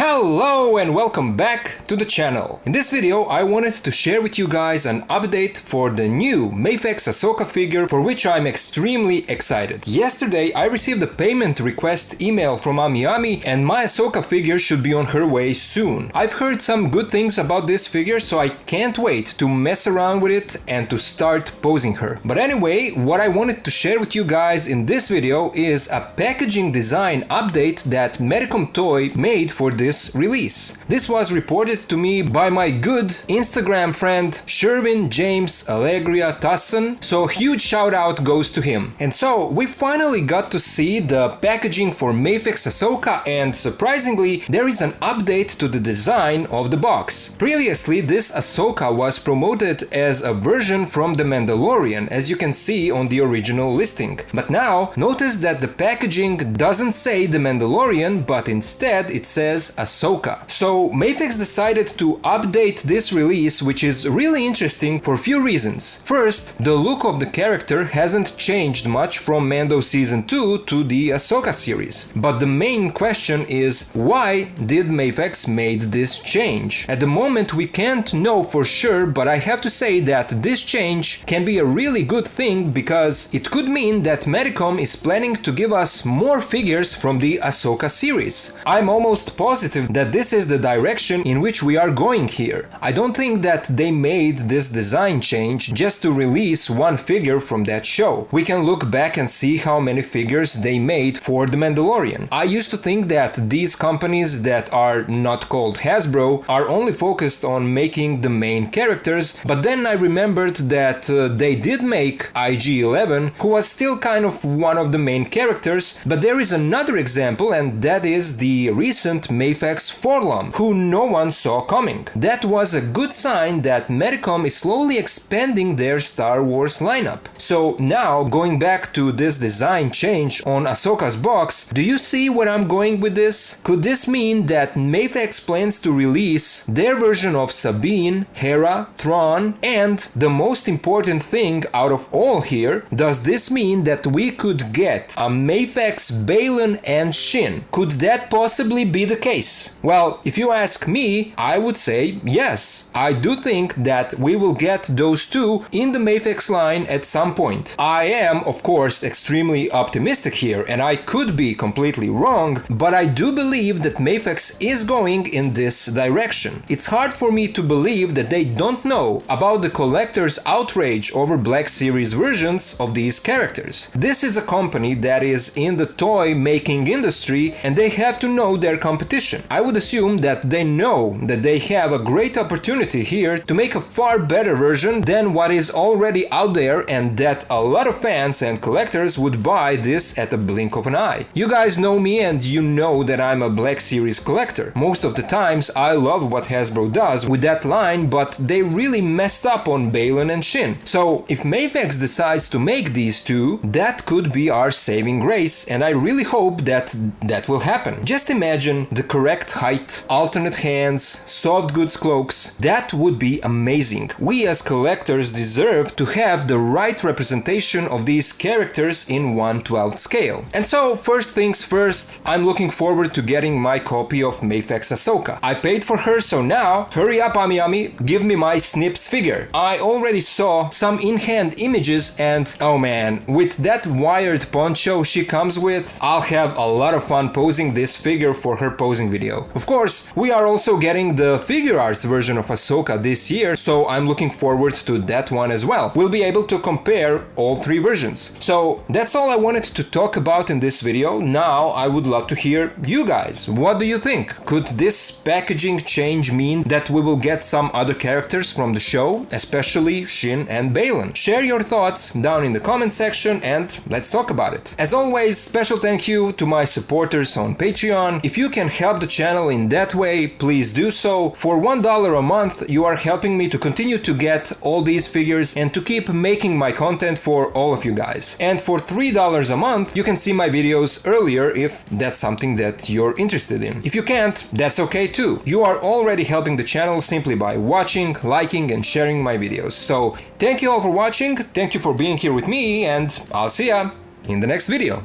Hello and welcome back to the channel. In this video I wanted to share with you guys an update for the new MAFEX Ahsoka figure, for which I'm extremely excited. Yesterday I received a payment request email from Ami and my Ahsoka figure should be on her way soon. I've heard some good things about this figure, so I can't wait to mess around with it and to start posing her. But anyway, what I wanted to share with you guys in this video is a packaging design update that Medicom Toy made for this release. This was reported to me by my good Instagram friend Sherwin James Allegria Tusson, so huge shout out goes to him. And so we finally got to see the packaging for MAFEX Ahsoka, and surprisingly there is an update to the design of the box. Previously this Ahsoka was promoted as a version from The Mandalorian, as you can see on the original listing. But now notice that the packaging doesn't say The Mandalorian, but instead it says Ahsoka. So MAFEX decided to update this release, which is really interesting for a few reasons. First, the look of the character hasn't changed much from Mando Season 2 to the Ahsoka series. But the main question is, why did MAFEX made this change? At the moment we can't know for sure, but I have to say that this change can be a really good thing, because it could mean that Medicom is planning to give us more figures from the Ahsoka series. I'm almost positive that this is the direction in which we are going here. I don't think that they made this design change just to release one figure from that show. We can look back and see how many figures they made for The Mandalorian. I used to think that these companies that are not called Hasbro are only focused on making the main characters, but then I remembered that they did make IG-11, who was still kind of one of the main characters. But there is another example, and that is the recent MAFEX Forlom, who no one saw coming. That was a good sign that Medicom is slowly expanding their Star Wars lineup. So now, going back to this design change on Ahsoka's box, do you see where I'm going with this? Could this mean that MAFEX plans to release their version of Sabine, Hera, Thrawn, and the most important thing out of all here, does this mean that we could get a MAFEX Baylan and Shin? Could that possibly be the case? Well, if you ask me, I would say yes. I do think that we will get those two in the MAFEX line at some point. I am, of course, extremely optimistic here, and I could be completely wrong, but I do believe that MAFEX is going in this direction. It's hard for me to believe that they don't know about the collectors' outrage over Black Series versions of these characters. This is a company that is in the toy making industry, and they have to know their competition. I would assume that they know that they have a great opportunity here to make a far better version than what is already out there, and that a lot of fans and collectors would buy this at a blink of an eye. You guys know me, and you know that I'm a Black Series collector. Most of the times I love what Hasbro does with that line, but they really messed up on Baylan and Shin. So if MAFEX decides to make these two, that could be our saving grace, and I really hope that that will happen. Just imagine the correct height, alternate hands, soft goods cloaks. That would be amazing. We as collectors deserve to have the right representation of these characters in 1/12 scale. And so, first things first, I'm looking forward to getting my copy of MAFEX Ahsoka. I paid for her, so now, hurry up Ami, give me my Snips figure. I already saw some in-hand images, and oh man, with that wired poncho she comes with, I'll have a lot of fun posing this figure for her posing video. Of course, we are also getting the figure arts version of Ahsoka this year, so I'm looking forward to that one as well. We'll be able to compare all three versions. So that's all I wanted to talk about in this video. Now I would love to hear you guys. What do you think? Could this packaging change mean that we will get some other characters from the show, especially Shin and Baylan? Share your thoughts down in the comment section and let's talk about it. As always, special thank you to my supporters on Patreon. If you can help the channel in that way, please do so. For $1 a month, you are helping me to continue to get all these figures and to keep making my content for all of you guys. And for $3 a month, you can see my videos earlier if that's something that you're interested in. If you can't, that's okay too. You are already helping the channel simply by watching, liking, and sharing my videos. So thank you all for watching, thank you for being here with me, and I'll see ya in the next video.